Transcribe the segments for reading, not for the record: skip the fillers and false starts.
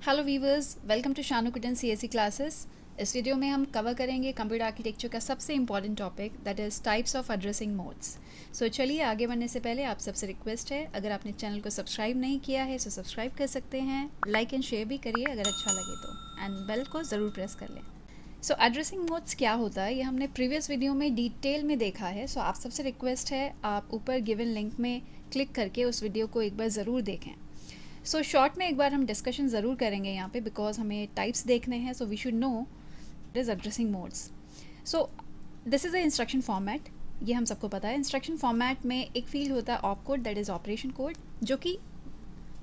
Hello viewers, welcome to Shanu Kutan CSC classes. इस video में हम कवर करेंगे कंप्यूटर आर्किटेक्चर का सबसे important topic, that is types of addressing modes. So चलिए आगे बढ़ने से पहले आप सबसे रिक्वेस्ट है, अगर आपने चैनल को सब्सक्राइब नहीं किया है तो सब्सक्राइब कर सकते हैं, लाइक एंड शेयर भी करिए अगर अच्छा लगे तो, एंड बेल को ज़रूर प्रेस कर लें। सो एड्रेसिंग मोड्स क्या होता है ये हमने प्रीवियस वीडियो में डिटेल में देखा है। सो आप सबसे रिक्वेस्ट है आप ऊपर गिवन लिंक में क्लिक करके उस वीडियो को एक बार ज़रूर देखें। सो शॉर्ट में एक बार हम डिस्कशन ज़रूर करेंगे यहाँ पे, बिकॉज हमें टाइप्स देखने हैं, so we should know is addressing modes. So this is a instruction format, ये हम सबको पता है। इंस्ट्रक्शन फॉर्मेट में एक फील्ड होता है op code, that is operation code, जो कि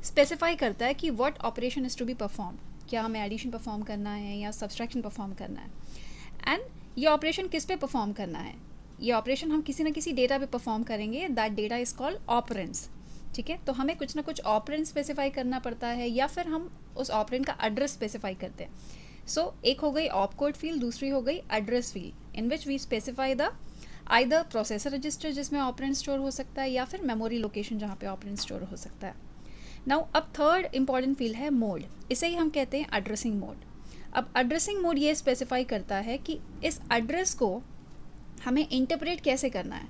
स्पेसिफाई करता है कि what operation is to be perform, क्या हमें एडिशन परफॉर्म करना है या सब्सट्रैक्शन परफॉर्म करना है, एंड ये ऑपरेशन किस पे परफॉर्म करना है। ये ऑपरेशन हम किसी ना किसी डेटा पे परफॉर्म करेंगे, that data is called operands. ठीक है, तो हमें कुछ ना कुछ ऑपरेंड स्पेसिफाई करना पड़ता है या फिर हम उस ऑपरेंड का एड्रेस स्पेसिफाई करते हैं। सो एक हो गई ऑप कोड फील्ड, दूसरी हो गई address field, in which we specify the either processor register जिसमें ऑपरेंड स्टोर हो सकता है या फिर मेमोरी लोकेशन जहाँ पे ऑपरेंड स्टोर हो सकता है। नाउ अब थर्ड इंपॉर्टेंट फील्ड है मोड, इसे ही हम कहते हैं एड्रेसिंग मोड। अब एड्रेसिंग मोड ये स्पेसिफाई करता है कि इस एड्रेस को हमें इंटरप्रेट कैसे करना है।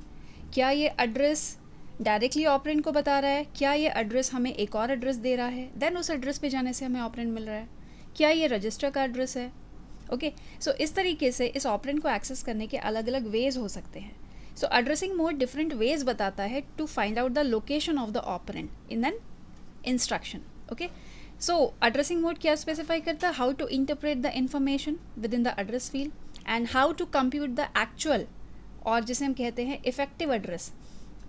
क्या ये एड्रेस डायरेक्टली ऑपरेंड को बता रहा है, क्या ये एड्रेस हमें एक और एड्रेस दे रहा है, देन उस एड्रेस पे जाने से हमें ऑपरेंड मिल रहा है, क्या ये रजिस्टर का एड्रेस है। ओके, सो इस तरीके से इस ऑपरेंड को एक्सेस करने के अलग अलग वेज हो सकते हैं। So addressing mode different ways बताता है to find out the location of the operand in an instruction. Okay, so addressing mode क्या स्पेसिफाई करता है, how to interpret the information within the address field and how to compute the actual, और जिसे हम कहते हैं effective address,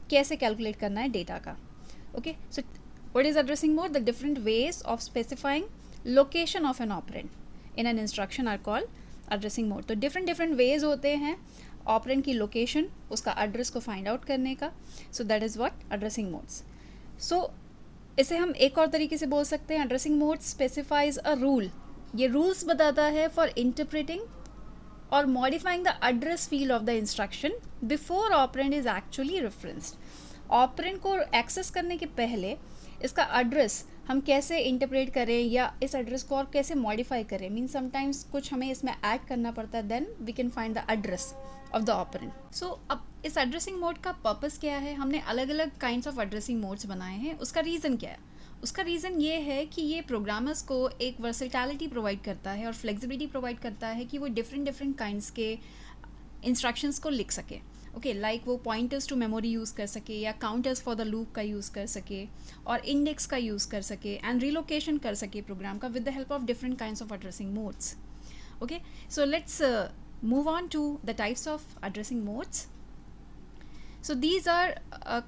कैसे calculate करना है डेटा का। Okay, so what is addressing mode, the different ways of specifying location of an operand in an instruction are called addressing mode. तो डिफरेंट वेज होते हैं ऑपरेंड की लोकेशन, उसका एड्रेस को फाइंड आउट करने का। So that is what addressing modes. So इसे हम एक और तरीके से बोल सकते हैं, addressing mode specifies a rule, ये रूल्स बताता है for interpreting or modifying the address field of the instruction before operand is actually referenced। Operand को एक्सेस करने के पहले इसका एड्रेस हम कैसे इंटरप्रेट करें या इस एड्रेस को और कैसे मॉडिफाई करें, मीन समटाइम्स कुछ हमें इसमें ऐड करना पड़ता है, then we can find the address of the operand. So अब इस एड्रेसिंग मोड का पर्पस क्या है, हमने अलग अलग काइंड्स ऑफ एड्रेसिंग मोड्स बनाए हैं, उसका रीज़न क्या है। उसका रीज़न ये है कि ये प्रोग्रामर्स को एक वर्सेटैलिटी प्रोवाइड करता है और फ्लेक्सिबिलिटी प्रोवाइड करता है कि वो डिफरेंट काइंड्स के इंस्ट्रक्शंस को लिख सके। ओके, लाइक वो पॉइंटर्स टू मेमोरी यूज़ कर सके या काउंटर्स फॉर द लूप का यूज़ कर सके और इंडेक्स का यूज़ कर सके एंड रिलोकेशन कर सके प्रोग्राम का with the help of different kinds of addressing modes. Okay, so let's move on to the types of addressing modes. So these are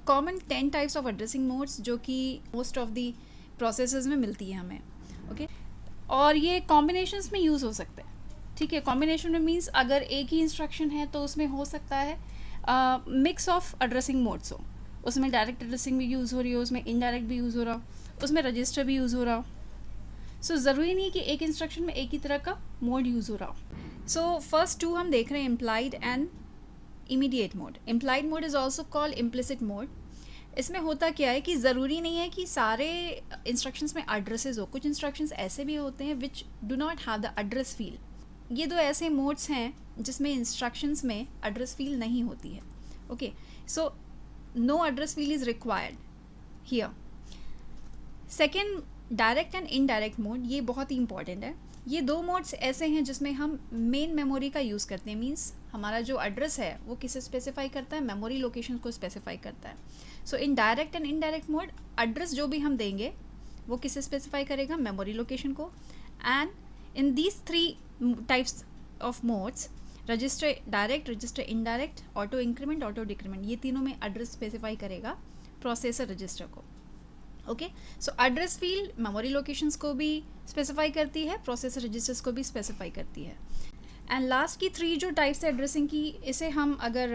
common 10 types of addressing modes जो कि most of the processes में मिलती है हमें। Okay, और ये combinations में use हो सकते हैं। ठीक है, कॉम्बिनेशन में मीन्स अगर एक ही इंस्ट्रक्शन है तो उसमें हो सकता है मिक्स ऑफ एड्रेसिंग मोड्स हो, उसमें डायरेक्ट एड्रेसिंग भी यूज़ हो रही हो, उसमें इनडायरेक्ट भी यूज़ हो रहा हो, उसमें रजिस्टर भी यूज़ हो रहा हो। सो ज़रूरी नहीं कि एक इंस्ट्रक्शन में एक ही तरह का मोड यूज़ हो रहा हो। सो फर्स्ट टू हम देख रहे हैं implied and immediate mode. Implied mode is also called implicit mode. इसमें होता क्या है कि ज़रूरी नहीं है कि सारे इंस्ट्रक्शंस में एड्रेसेस हो, कुछ इंस्ट्रक्शंस ऐसे भी होते हैं which do not have the address field. ये दो ऐसे मोड्स हैं जिसमें इंस्ट्रक्शंस में एड्रेस फील्ड नहीं होती है। Okay, so no address field is required here. Second, direct and indirect mode, ये बहुत ही इंपॉर्टेंट है। ये दो मोड्स ऐसे हैं जिसमें हम मेन मेमोरी का यूज़ करते हैं, मीन्स हमारा जो एड्रेस है वो किसे स्पेसिफाई करता है, मेमोरी लोकेशन को स्पेसिफाई करता है। So in direct and indirect mode address जो भी हम देंगे वो किसे स्पेसिफाई करेगा, मेमोरी लोकेशन को। And in these 3 types of modes, register direct, register indirect, auto increment, auto decrement, ये तीनों में एड्रेस स्पेसिफाई करेगा प्रोसेसर रजिस्टर को। Okay, so address field memory locations को भी स्पेसिफाई करती है, प्रोसेसर रजिस्टर्स को भी स्पेसिफाई करती है। एंड लास्ट की 3 जो टाइप्स है एड्रेसिंग की, इसे हम अगर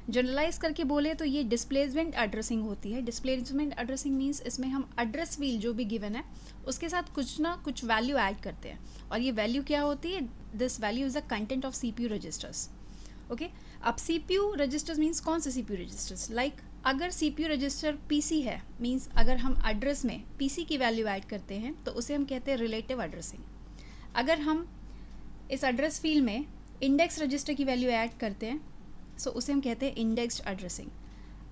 जनरलाइज करके बोले तो ये डिस्प्लेसमेंट एड्रेसिंग होती है। डिस्प्लेसमेंट एड्रेसिंग मीन्स इसमें हम एड्रेस फील्ड जो भी गिवन है उसके साथ कुछ ना कुछ वैल्यू ऐड करते हैं, और ये वैल्यू क्या होती है, this value is the content of CPU registers. Okay, अब CPU रजिस्टर्स मीन्स कौन से CPU रजिस्टर्स, लाइक अगर CPU रजिस्टर PC है, मींस अगर हम एड्रेस में PC की वैल्यू ऐड करते हैं तो उसे हम कहते हैं रिलेटिव एड्रेसिंग। अगर हम इस एड्रेस फील्ड में इंडेक्स रजिस्टर की वैल्यू ऐड करते हैं सो उसे हम कहते हैं इंडेक्स्ड एड्रेसिंग।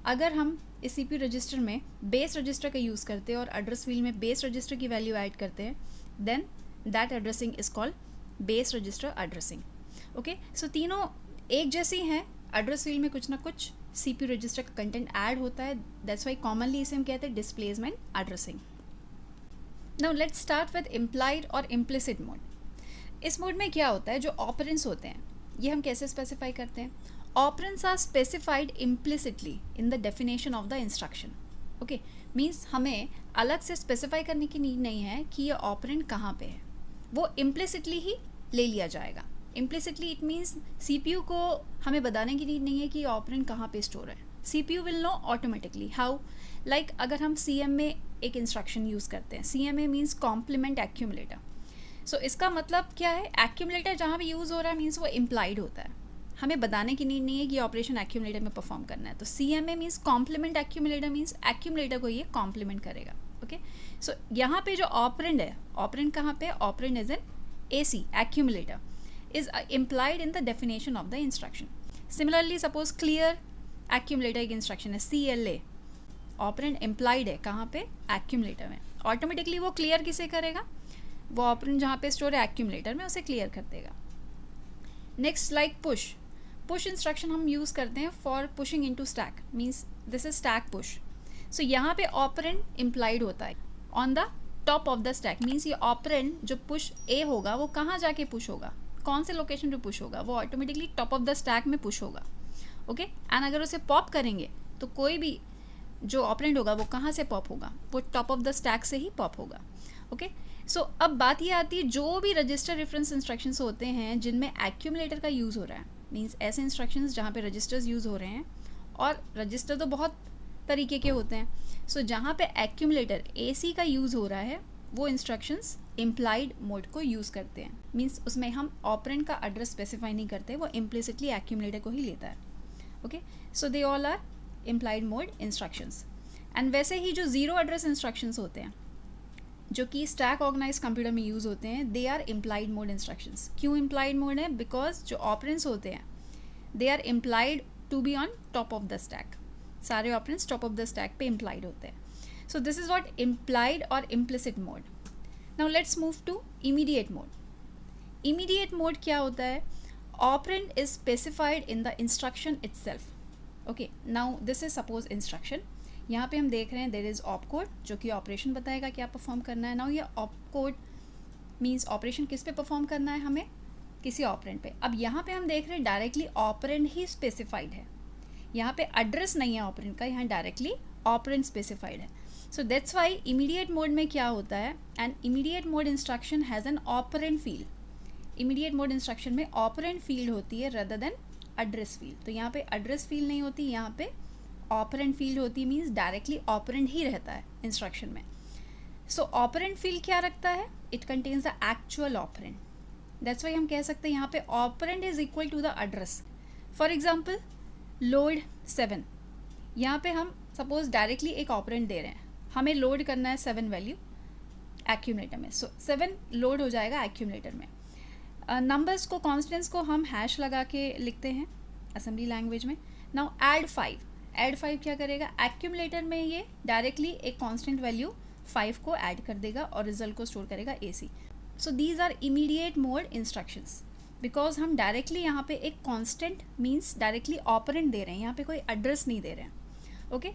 अगर हम इस CPU रजिस्टर में बेस रजिस्टर का यूज़ करते हैं और एड्रेस फील्ड में बेस रजिस्टर की वैल्यू ऐड करते हैं, then that addressing is called base register addressing. Okay, so तीनों एक जैसी हैं, एड्रेस फील्ड में कुछ ना कुछ CPU रजिस्टर का कंटेंट ऐड होता है, दैट्स वाई कॉमनली इसे हम कहते हैं displacement addressing. Now let's start with implied और इम्प्लिसिट मोड। इस मोड में क्या होता है, जो ऑपरेंड्स होते हैं ये हम कैसे स्पेसिफाई करते हैं? Operands are specified implicitly in the definition of the instruction. Okay, means हमें अलग से स्पेसिफाई करने की नीड नहीं है कि ये ऑपरेंड कहाँ पे है, वो इम्प्लिसिटली ही ले लिया जाएगा। इम्प्लिसिटली इट मीन्स CPU को हमें बताने की नीड नहीं है कि ऑपरेंड कहाँ पे स्टोर है, CPU will know automatically. How? Like अगर हम CM में एक इंस्ट्रक्शन यूज़ करते हैं, CMA मीन्स कॉम्प्लीमेंट एक्यूमुलेटर। सो इसका मतलब क्या है, एक्यूमुलेटर जहाँ भी यूज़ हो रहा है मीन्स वो इम्प्लाइड होता है, हमें बताने की नीड नहीं है कि ऑपरेशन एक्यूमुलेटर में परफॉर्म करना है। तो CMA means complement accumulator, means accumulator को ये कॉम्प्लीमेंट करेगा। ओके, सो यहाँ पे जो ऑपरेंड है, ऑपरेंड कहाँ पे? Operand is an AC accumulator is implied in the definition of the instruction. Similarly, suppose clear accumulator एक instruction है CLA, ऑपरेंड implied है कहाँ पे? accumulator में। ऑटोमेटिकली वो क्लियर किसे करेगा? वो ऑपरेंड जहाँ पे स्टोर है accumulator में, उसे क्लियर कर देगा। नेक्स्ट लाइक पुश इंस्ट्रक्शन हम यूज़ करते हैं for pushing into stack, means this is stack push. So यहाँ पे ऑपरेंड इम्प्लाइड होता है on the top of the stack, means ये ऑपरेंड जो पुश A होगा वो कहाँ जाके पुश होगा, कौन से लोकेशन पे पुश होगा? वो automatically top of the stack में पुश होगा। ओके, एंड अगर उसे पॉप करेंगे तो कोई भी जो ऑपरेंड होगा वो कहाँ से पॉप होगा? वो टॉप ऑफ द स्टैक से ही पॉप होगा। ओके, सो अब बात ये आती है, जो भी रजिस्टर रेफरेंस इंस्ट्रक्शंस होते हैं जिनमें एक्यूमुलेटर का यूज़ हो रहा है, मीन्स ऐसे इंस्ट्रक्शंस जहाँ पे रजिस्टर्स यूज़ हो रहे हैं, और रजिस्टर तो बहुत तरीके के होते हैं। सो जहाँ पे एक्यूमुलेटर AC का यूज़ हो रहा है वो इंस्ट्रक्शंस इम्प्लाइड मोड को यूज़ करते हैं, मीन्स उसमें हम ऑपरेंड का एड्रेस स्पेसिफाई नहीं करते, वो इम्प्लिसिटली एक्यूमुलेटर को ही लेता है। Okay, so they all are implied mode instructions. And वैसे ही जो ज़ीरो एड्रेस इंस्ट्रक्शंस होते हैं जो कि स्टैक ऑर्गेनाइज कंप्यूटर में यूज़ होते हैं, they are implied mode instructions. क्यों इम्प्लाइड मोड है? बिकॉज जो ऑपरेंड्स होते हैं they are implied to be on top of the stack, सारे operands top of the stack पे इम्प्लाइड होते हैं। So this is what implied और implicit mode. Now let's move to immediate mode. Immediate mode क्या होता है? Operand is specified in the instruction itself. Okay, now this is suppose instruction, यहाँ पे हम देख रहे हैं देयर इज़ ऑप कोड जो कि ऑपरेशन बताएगा क्या परफॉर्म करना है। नाउ ये ऑप कोड मीन्स ऑपरेशन किस पे परफॉर्म करना है? हमें किसी ऑपरेंड पे। अब यहाँ पे हम देख रहे हैं डायरेक्टली ऑपरेंड ही स्पेसिफाइड है, यहाँ पे एड्रेस नहीं है ऑपरेंड का, यहाँ डायरेक्टली ऑपरेंड स्पेसिफाइड है। So that's Y immediate mode में क्या होता है, and immediate mode instruction has an operand field. Immediate mode instruction में ऑपरेंड फील्ड होती है रदर देन एड्रेस फील्ड। तो यहाँ पे एड्रेस फील्ड नहीं होती, यहाँ पे ऑपरेंड फील्ड होती है, मीन्स डायरेक्टली ऑपरेंड ही रहता है इंस्ट्रक्शन में। सो ऑपरेंड फील्ड क्या रखता है? It contains the actual operand. That's why हम कह सकते हैं यहाँ पे operand is equal to the address. For example load 7, यहाँ पे हम सपोज डायरेक्टली एक ऑपरेंड दे रहे हैं, हमें लोड करना है 7 वैल्यू एक्यूमुलेटर में। सो 7 लोड हो जाएगा एक्यूमुलेटर में। नंबर्स को, कॉन्स्टेंट्स को हम हैश लगा के लिखते हैं असेंबली लैंग्वेज में। नाउ ऐड 5 क्या करेगा? एक्यूमुलेटर में ये डायरेक्टली एक कांस्टेंट वैल्यू 5 को ऐड कर देगा और रिजल्ट को स्टोर करेगा AC। So these are immediate mode instructions, because हम डायरेक्टली यहाँ पे एक कांस्टेंट मीन्स डायरेक्टली ऑपरेंड दे रहे हैं, यहाँ पे कोई एड्रेस नहीं दे रहे हैं। ओके,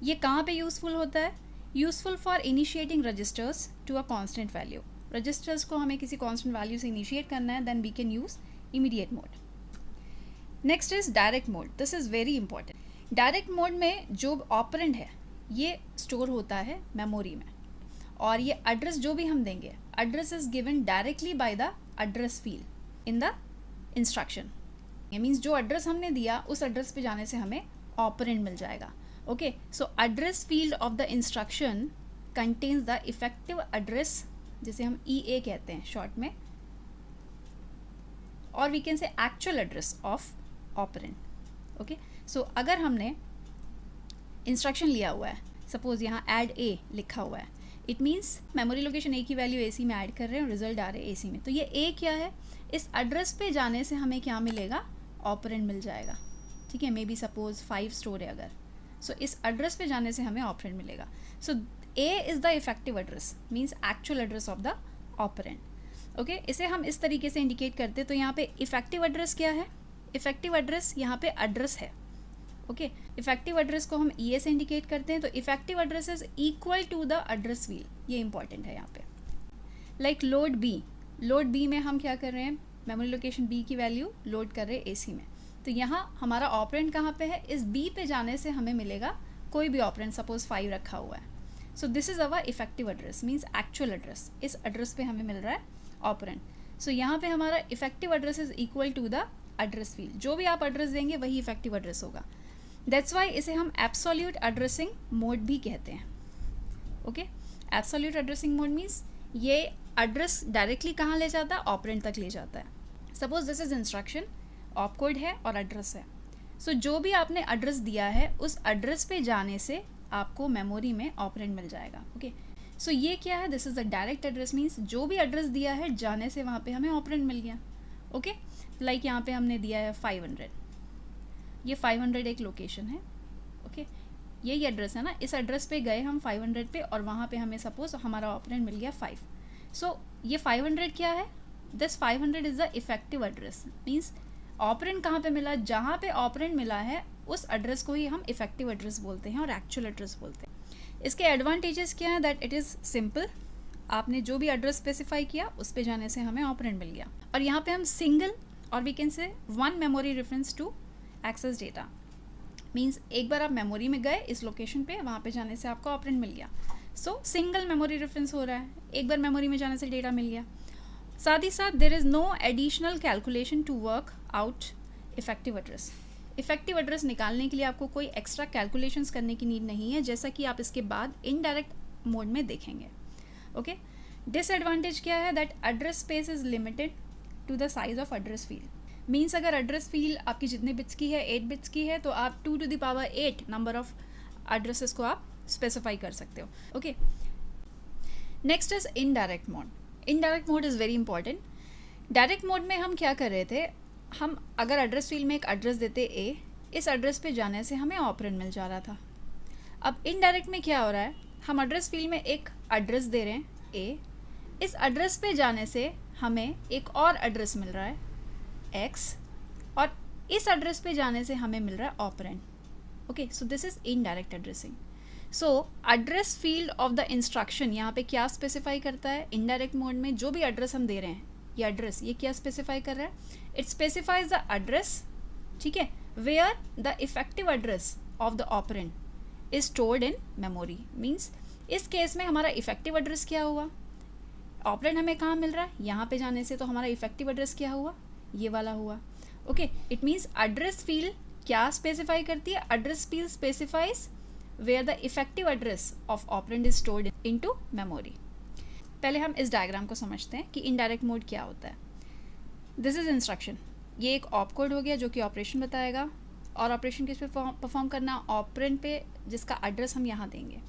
ये कहाँ पे यूज़फुल होता है? Useful for initiating registers to a constant value. Registers को हमें किसी कांस्टेंट वैल्यू से इनिशिएट करना है, then we can use immediate mode. Next is direct mode. This is very important. Direct mode में जो ऑपरेंड है ये स्टोर होता है मेमोरी में, और ये एड्रेस जो भी हम देंगे, address is given directly by the address field in the instruction. ये मीन्स जो एड्रेस हमने दिया उस एड्रेस पे जाने से हमें ऑपरेंड मिल जाएगा। Okay, so address field of the instruction contains the effective address, जिसे हम EA कहते हैं शॉर्ट में, और we can say actual address of operand. Okay, so अगर हमने इंस्ट्रक्शन लिया हुआ है, सपोज यहाँ ऐड ए लिखा हुआ है, इट मीन्स मेमोरी लोकेशन ए की वैल्यू ए सी में ऐड कर रहे हैं और रिजल्ट आ रहे हैं ए सी में। तो ये ए क्या है, इस एड्रेस पे जाने से हमें क्या मिलेगा, ऑपरेंड मिल जाएगा, ठीक है। मे बी सपोज 5 स्टोर है अगर, सो इस एड्रेस पे जाने से हमें ऑपरेंड मिलेगा। So A is the effective address, means actual address of the operand. Okay, इसे हम इस तरीके से इंडिकेट करते हैं। तो यहाँ पे इफेक्टिव एड्रेस क्या है, इफेक्टिव एड्रेस यहाँ पे एड्रेस है। ओके, इफेक्टिव एड्रेस को हम ई ए से इंडिकेट करते हैं। तो effective address is equal to the address field, ये इंपॉर्टेंट है यहाँ पे। Like load B, load B में हम क्या कर रहे हैं, मेमोरी लोकेशन बी की वैल्यू लोड कर रहे हैं ए सी में। तो यहाँ हमारा ऑपरेंड कहाँ पे है, इस बी पे जाने से हमें मिलेगा कोई भी ऑपरेंड, सपोज 5 रखा हुआ है। सो this is our effective address, means actual address, इस एड्रेस पे हमें मिल रहा है ऑपरेंड। सो यहाँ पे हमारा effective address is equal to the address field, जो भी आप एड्रेस देंगे वही इफेक्टिव एड्रेस होगा। दैट्स वाई इसे हम एब्सोल्यूट एड्रेसिंग मोड भी कहते हैं। Okay, absolute addressing mode means ये एड्रेस डायरेक्टली कहाँ ले जाता है, ऑपरेंड तक ले जाता है। Suppose this is instruction, op code है और एड्रेस है। सो जो भी आपने एड्रेस दिया है उस एड्रेस पे जाने से आपको मेमोरी में ऑपरेंड मिल जाएगा। ओके, सो ये क्या है, this is the direct address, means जो भी एड्रेस दिया है जाने से वहाँ पे हमें ऑपरेंड मिल गया। ओके, लाइक यहाँ पे हमने दिया है 500, ये 500 एक लोकेशन है। ओके, यही एड्रेस है ना, इस एड्रेस पे गए हम 500 पे और वहाँ पे हमें सपोज हमारा ऑपरेंड मिल गया 5। सो ये 500 क्या है, this 500 is the effective address, means operand कहाँ पे मिला, जहाँ पे ऑपरेंड मिला है उस एड्रेस को ही हम इफेक्टिव एड्रेस बोलते हैं और एक्चुअल एड्रेस बोलते हैं। इसके एडवांटेजेस क्या है, दैट इट इज़ सिंपल, आपने जो भी एड्रेस स्पेसिफाई किया उस पे जाने से हमें ऑपरेंड मिल गया। और यहाँ पे हम सिंगल और we can say 1 memory reference to access data, means एक बार आप मेमोरी में गए इस लोकेशन पे, वहाँ पे जाने से आपको ऑपरेंड मिल गया। सो सिंगल मेमोरी रेफरेंस हो रहा है, एक बार मेमोरी में जाने से डेटा मिल गया। साथ ही साथ there is no additional calculation to work out effective address. Effective address निकालने के लिए आपको कोई एक्स्ट्रा कैलकुलेशंस करने की नीड नहीं है, जैसा कि आप इसके बाद इनडायरेक्ट मोड में देखेंगे। ओके, डिसएडवांटेज क्या है, that address space is limited to the size of address field, means अगर एड्रेस फील्ड आपकी जितने बिट्स की है 8 बिट्स की है तो आप 2 to the power 8 number of addresses को आप स्पेसिफाई कर सकते हो। Okay, next is indirect mode. Indirect mode is very important. Direct mode में हम क्या कर रहे थे, हम अगर एड्रेस फील्ड में एक एड्रेस देते ए, इस एड्रेस पे जाने से हमें ऑपरेंड मिल जा रहा था। अब इनडायरेक्ट में क्या हो रहा है, हम एड्रेस फील्ड में एक एड्रेस दे रहे हैं ए, इस एड्रेस पे जाने से हमें एक और एड्रेस मिल रहा है एक्स, और इस एड्रेस पे जाने से हमें मिल रहा है operand. Okay, so this is indirect addressing. So address field of the instruction यहाँ पे क्या स्पेसिफाई करता है, इनडायरेक्ट मोड में जो भी एड्रेस हम दे रहे हैं, ये एड्रेस ये क्या स्पेसिफाई कर रहा है, इट स्पेसिफाइज द एड्रेस, ठीक है, where the effective address of the operand is stored in memory. Means इस केस में हमारा इफेक्टिव एड्रेस क्या हुआ, ऑपरेंड हमें कहाँ मिल रहा है, यहाँ पे जाने से, तो हमारा इफेक्टिव एड्रेस क्या हुआ, ये वाला हुआ। Okay, it means address field क्या स्पेसिफाई करती है, address field specifies where the effective address of operand is stored into memory. पहले हम इस डायग्राम को समझते हैं कि इनडायरेक्ट मोड क्या होता है। दिस इज इंस्ट्रक्शन, ये एक ऑप कोड हो गया जो कि ऑपरेशन बताएगा, और ऑपरेशन किस पे परफॉर्म करना, ऑपरेंड पे, जिसका एड्रेस हम यहाँ देंगे।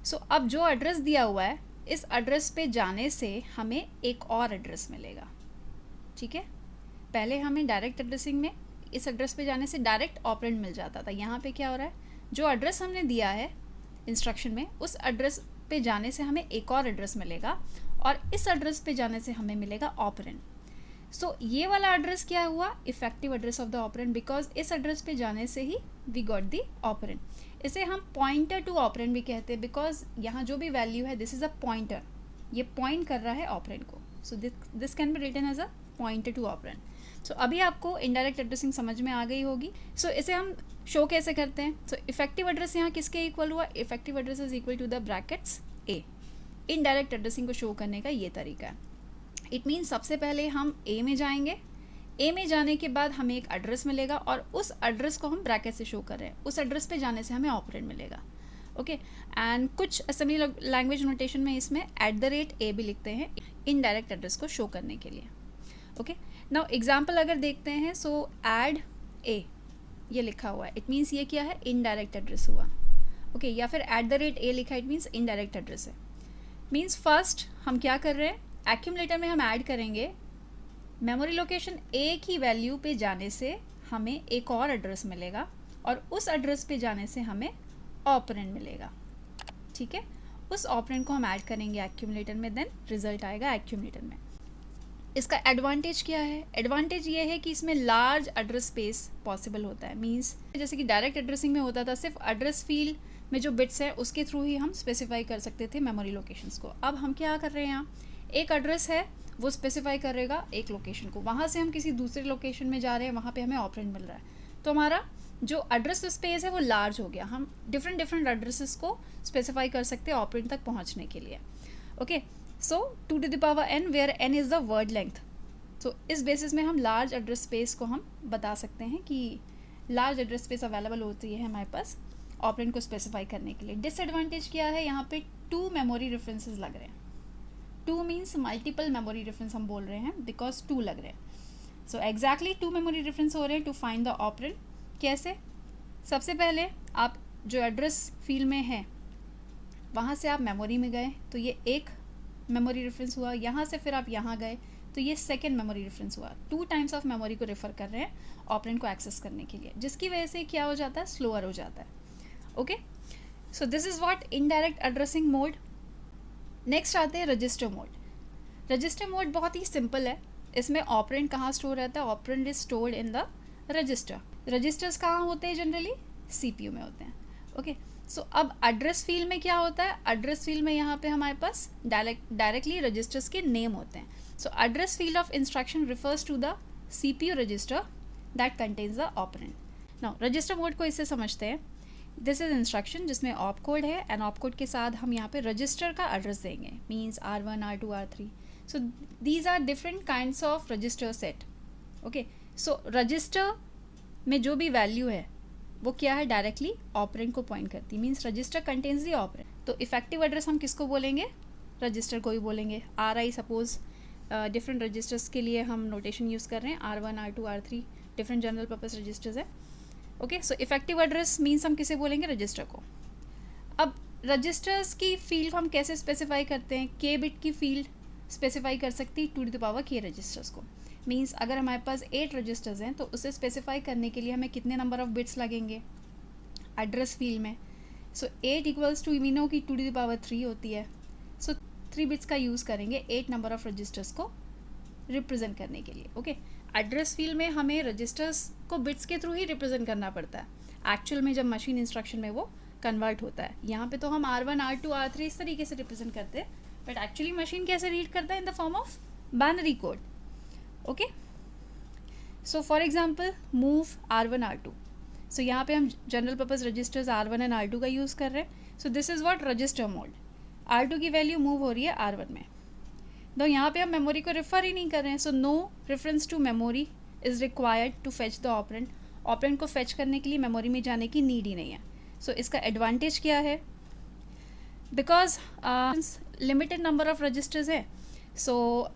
सो अब जो एड्रेस दिया हुआ है, इस एड्रेस पे जाने से हमें एक और एड्रेस मिलेगा, ठीक है। पहले हमें डायरेक्ट एड्रेसिंग में इस एड्रेस पे जाने से डायरेक्ट ऑपरेंड मिल जाता था। यहाँ पे क्या हो रहा है, जो एड्रेस हमने दिया है इंस्ट्रक्शन में, उस एड्रेस पे जाने से हमें एक और एड्रेस मिलेगा, और इस एड्रेस पे जाने से हमें मिलेगा ऑपरेंड। सो ये वाला एड्रेस क्या हुआ, effective address of the operand, because इस एड्रेस पे जाने से ही वी गॉट द ऑपरेंड। इसे हम पॉइंटर टू ऑपरेंड भी कहते हैं, बिकॉज यहाँ जो भी वैल्यू है, दिस इज अ पॉइंटर, ये पॉइंट कर रहा है ऑपरेंड को। So this can be written as a pointer to operand. So अभी आपको इनडायरेक्ट एड्रेसिंग समझ में आ गई होगी। सो इसे हम शो कैसे करते हैं, सो इफेक्टिव एड्रेस यहाँ किसके इक्वल हुआ, effective address is equal to the brackets A. Indirect addressing को शो करने का ये तरीका है। इट मीन्स सबसे पहले हम ए में जाएंगे, ए में जाने के बाद हमें एक एड्रेस मिलेगा, और उस एड्रेस को हम ब्रैकेट से शो कर रहे हैं, उस एड्रेस पे जाने से हमें ऑपरेंड मिलेगा। ओके, एंड कुछ असेंबली लैंग्वेज नोटेशन में इसमें @A भी लिखते हैं इनडायरेक्ट एड्रेस को शो करने के लिए। ओके, नाउ एग्जाम्पल अगर देखते हैं, सो ऐड ए ये लिखा हुआ है, इट मीन्स ये क्या है, इनडायरेक्ट एड्रेस हुआ। ओके या फिर @a लिखा, इट मीन्स इनडायरेक्ट एड्रेस है। मीन्स फर्स्ट हम क्या कर रहे हैं, एक्यूमुलेटर में हम ऐड करेंगे मेमोरी लोकेशन ए की वैल्यू पे जाने से हमें एक और एड्रेस मिलेगा और उस एड्रेस पे जाने से हमें ऑपरेंड मिलेगा। ठीक है, उस ऑपरेंड को हम ऐड करेंगे एक्यूमुलेटर में, देन रिजल्ट आएगा एक्यूमुलेटर में। इसका एडवांटेज क्या है? एडवांटेज ये है कि इसमें लार्ज एड्रेस स्पेस पॉसिबल होता है। मींस जैसे कि डायरेक्ट एड्रेसिंग में होता था, सिर्फ एड्रेस फील्ड में जो बिट्स है उसके थ्रू ही हम स्पेसिफाई कर सकते थे मेमोरी लोकेशंस को। अब हम क्या कर रहे हैं, यहाँ एक एड्रेस है वो स्पेसिफाई करेगा एक लोकेशन को, वहाँ से हम किसी दूसरे लोकेशन में जा रहे हैं, वहाँ पे हमें ऑपरेंड मिल रहा है, तो हमारा जो एड्रेस स्पेस है वो लार्ज हो गया। हम डिफरेंट एड्रेसेस को स्पेसिफाई कर सकते हैं ऑपरेंड तक पहुँचने के लिए। Okay, so 2 to the power n where n is the word length. So इस बेसिस में हम लार्ज एड्रेस स्पेस को हम बता सकते हैं कि लार्ज एड्रेस स्पेस अवेलेबल होती है हमारे पास ऑपरेंड को स्पेसिफाई करने के लिए। डिसएडवांटेज क्या है, यहाँ पे 2 मेमोरी रेफरेंसेस लग रहे हैं। 2 मीन्स मल्टीपल मेमोरी रेफरेंस हम बोल रहे हैं, बिकॉज 2 लग रहे हैं। सो एग्जैक्टली 2 मेमोरी रेफरेंस हो रहे हैं टू फाइंड द ऑपरेंड। कैसे? सबसे पहले आप जो एड्रेस फील्ड में है वहाँ से आप मेमोरी में गए तो ये एक मेमोरी रेफरेंस हुआ, यहाँ से फिर आप यहाँ गए तो ये सेकेंड मेमोरी रेफरेंस हुआ। 2 टाइम्स ऑफ मेमोरी को रेफर कर रहे हैं ऑपरेंड को एक्सेस करने के लिए, जिसकी वजह से क्या हो जाता है, स्लोअर हो जाता है। Okay, so this is what indirect addressing mode. Next आते हैं रजिस्टर मोड। रजिस्टर मोड बहुत ही सिंपल है। इसमें ऑपरेंड कहाँ स्टोर रहता है, operand is stored in the register. Registers कहाँ होते हैं, जनरली सीपीयू में होते हैं। ओके, सो अब एड्रेस फील्ड में क्या होता है, एड्रेस फील्ड में यहाँ पे हमारे पास डायरेक्टली रजिस्टर्स के नेम होते हैं। So address field of instruction refers to the CPU register that contains the operand. Now register mode को इससे समझते हैं, दिस इज इंस्ट्रक्शन जिसमें ऑप कोड है एंड ऑप कोड के साथ हम यहाँ पे रजिस्टर का एड्रेस देंगे, means R1 R2 R3। So these are different kinds of register set. Okay, so register में जो भी वैल्यू है वो क्या है, डायरेक्टली ऑपरेंड को पॉइंट करती है, मीन्स रजिस्टर कंटेन्स दी ऑपरेंड। तो इफेक्टिव एड्रेस हम किसको बोलेंगे, रजिस्टर को ही बोलेंगे। RI सपोज डिफरेंट रजिस्टर्स के लिए हम नोटेशन यूज़ कर रहे हैं, R1 R2 R3 different general purpose registers है। Okay, so effective address means हम किसे बोलेंगे, रजिस्टर को। अब रजिस्टर्स की फील्ड हम कैसे स्पेसिफाई करते हैं, k बिट की फील्ड स्पेसिफाई कर सकती है 2 to the power k registers को। मीन्स अगर हमारे पास 8 रजिस्टर्स हैं तो उसे स्पेसिफाई करने के लिए हमें कितने नंबर ऑफ बिट्स लगेंगे एड्रेस फील्ड में। सो 8 इक्वल्स टू मीनो की 2 to the power 3 होती है। सो 3 बिट्स का यूज़ करेंगे 8 नंबर ऑफ रजिस्टर्स को रिप्रेजेंट करने के लिए। ओके, एड्रेस फील्ड में हमें रजिस्टर्स को बिट्स के थ्रू ही रिप्रेजेंट करना पड़ता है एक्चुअल में, जब मशीन इंस्ट्रक्शन में वो कन्वर्ट होता है। यहाँ पे तो हम R1 R2 R3 इस तरीके से रिप्रेजेंट करते हैं, बट एक्चुअली मशीन कैसे रीड करता है, in the form of binary code. Okay, so for example move R1 R2। सो यहाँ पे हम general purpose registers R1 and R2 का यूज़ कर रहे हैं। So this is what register mode. R2 की वैल्यू मूव हो रही है R1 में, तो यहाँ पे हम मेमोरी को रेफर ही नहीं कर रहे हैं। So no reference to memory is required to fetch the operand. Operand को फेच करने के लिए मेमोरी में जाने की नीड ही नहीं है। सो इसका एडवांटेज क्या है, because limited number of registers है, सो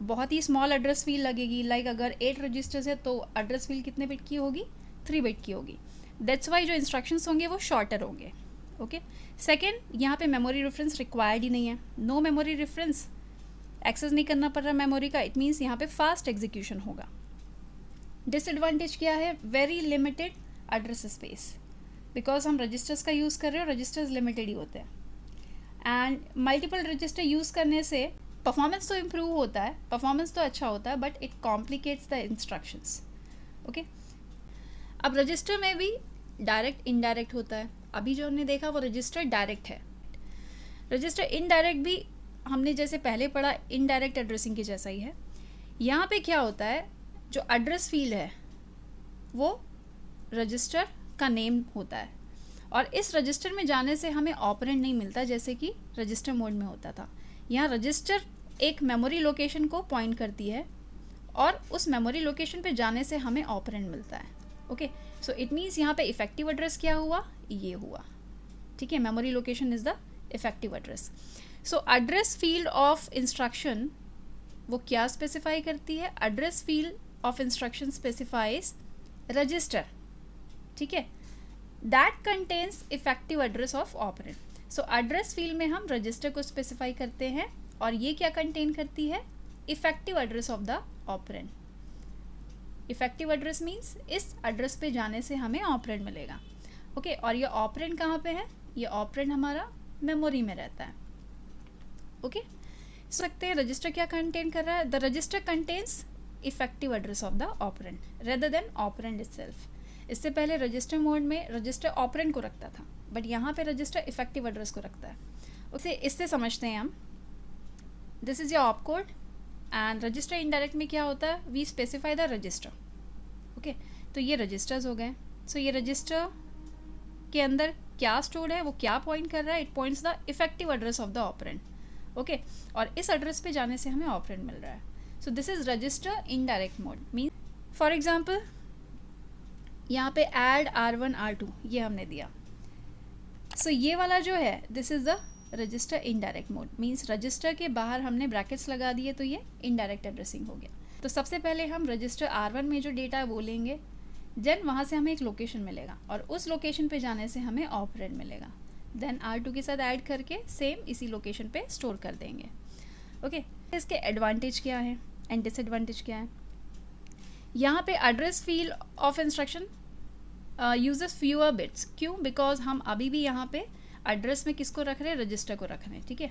बहुत ही स्मॉल एड्रेस फील्ड लगेगी। लाइक अगर 8 रजिस्टर्स है तो एड्रेस फील्ड कितने बिट की होगी, 3 बिट की होगी। दैट्स वाई जो इंस्ट्रक्शंस होंगे वो शॉर्टर होंगे। ओके, सेकेंड, यहाँ पे मेमोरी रेफरेंस रिक्वायर्ड ही नहीं है। नो मेमोरी रेफरेंस, एक्सेस नहीं करना पड़ रहा मेमोरी का, इट मीन्स यहाँ पे फास्ट एग्जीक्यूशन होगा। डिसएडवांटेज क्या है, very limited address space, because हम रजिस्टर्स का यूज़ कर रहे हो, रजिस्टर्स लिमिटेड ही होते हैं। एंड मल्टीपल रजिस्टर यूज़ करने से परफॉर्मेंस तो इम्प्रूव होता है, परफॉर्मेंस तो अच्छा होता है, but it complicates the instructions. Okay, अब रजिस्टर में भी डायरेक्ट इनडायरेक्ट होता है। अभी जो हमने देखा वो रजिस्टर डायरेक्ट है। रजिस्टर इनडायरेक्ट भी हमने जैसे पहले पढ़ा इनडायरेक्ट एड्रेसिंग के जैसा ही है। यहाँ पे क्या होता है, जो एड्रेस फील्ड है वो रजिस्टर का नेम होता है, और इस रजिस्टर में जाने से हमें ऑपरेंड नहीं मिलता जैसे कि रजिस्टर मोड में होता था। यहाँ रजिस्टर एक मेमोरी लोकेशन को पॉइंट करती है और उस मेमोरी लोकेशन पे जाने से हमें ऑपरेंड मिलता है। ओके, सो इट मीन्स यहाँ पे इफेक्टिव एड्रेस क्या हुआ, ये हुआ। ठीक है, memory location is the effective address. So address field of instruction वो क्या स्पेसिफाई करती है, address field of instruction specifies register. ठीक है, that contains effective address of operand. So address field में हम रजिस्टर को स्पेसिफाई करते हैं और ये क्या कंटेन करती है, effective address of the operand. Effective address means इस एड्रेस पे जाने से हमें ऑपरेंड मिलेगा. ओके और ये ऑपरेंड कहाँ पे है, ये ऑपरेंड हमारा मेमोरी में रहता है. ओके सकते हैं रजिस्टर क्या कंटेन कर रहा है, the register contains effective address of the operand rather than operand itself. इससे पहले रजिस्टर मोड में रजिस्टर ऑपरेंड को रखता था, बट यहाँ पे रजिस्टर इफेक्टिव एड्रेस को रखता है. उसे इससे समझते हैं हम. This is your op code and register indirect में क्या होता है, we specify the register. Okay तो ये रजिस्टर्स हो गए. सो ये रजिस्टर के अंदर क्या स्टोर्ड है, वो क्या पॉइंट कर रहा है, it points the effective address of the operand. Okay और इस एड्रेस पे जाने से हमें ऑपरेंड मिल रहा है. सो this is register indirect mode. Mean for example यहाँ पे ऐड R1 R2 ये हमने दिया. सो ये वाला जो है this is the register indirect mode. Means register के बाहर हमने ब्रैकेट्स लगा दिए तो ये इनडायरेक्ट एड्रेसिंग हो गया. तो सबसे पहले हम रजिस्टर R1 में जो डेटा है वो लेंगे, देन वहाँ से हमें एक लोकेशन मिलेगा और उस लोकेशन पे जाने से हमें ऑपरेंड मिलेगा. देन R2 के साथ ऐड करके सेम इसी लोकेशन पे स्टोर कर देंगे. ओके इसके एडवांटेज क्या है एंड डिसएडवांटेज क्या है. यहाँ पे address field of instruction uses fewer bits. क्यों, बिकॉज हम अभी भी यहाँ पे एड्रेस में किसको रख रहे हैं, रजिस्टर को रख रहे हैं. ठीक है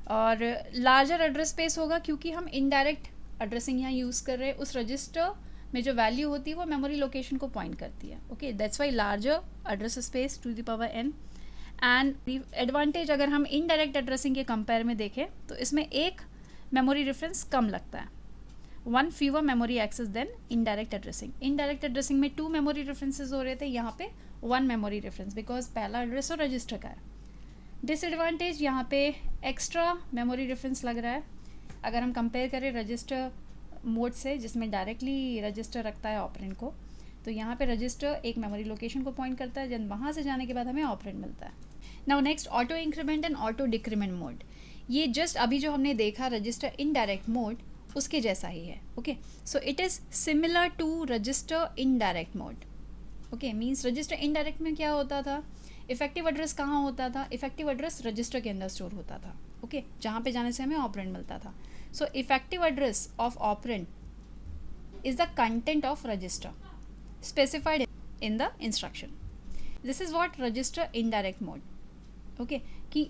और लार्जर एड्रेस स्पेस होगा क्योंकि हम इनडायरेक्ट एड्रेसिंग यहाँ यूज़ कर रहे हैं. उस रजिस्टर में जो वैल्यू होती है वो मेमोरी लोकेशन को पॉइंट करती है. Okay that's why larger address space to the power n. And advantage अगर हम इनडायरेक्ट एड्रेसिंग के कंपेयर में देखें तो इसमें एक मेमोरी रेफरेंस कम लगता है. One fewer memory access then indirect addressing. Indirect addressing में 2 मेमोरी रेफरेंसेस हो रहे थे, यहाँ पे 1 मेमोरी रेफरेंस बिकॉज पहला एड्रेस और रजिस्टर का है. डिसएडवांटेज यहाँ पे एक्स्ट्रा मेमोरी रेफरेंस लग रहा है अगर हम कंपेयर करें रजिस्टर मोड से जिसमें डायरेक्टली रजिस्टर रखता है ऑपरेंड को. तो यहाँ पे रजिस्टर एक मेमोरी लोकेशन को पॉइंट करता है, जब वहाँ से जाने के बाद हमें ऑपरेंड मिलता है. Now next auto increment and auto decrement mode. ये जस्ट अभी जो हमने देखा रजिस्टर इनडायरेक्ट मोड उसके जैसा ही है. Okay so it is similar to register indirect mode. Okay means register indirect में क्या होता था, इफेक्टिव एड्रेस कहाँ होता था, इफेक्टिव एड्रेस रजिस्टर के अंदर स्टोर होता था. ओके जहाँ पे जाने से हमें ऑपरेंड मिलता था. सो effective address of operand is the content of register specified in the instruction. This is what register indirect mode. Okay कि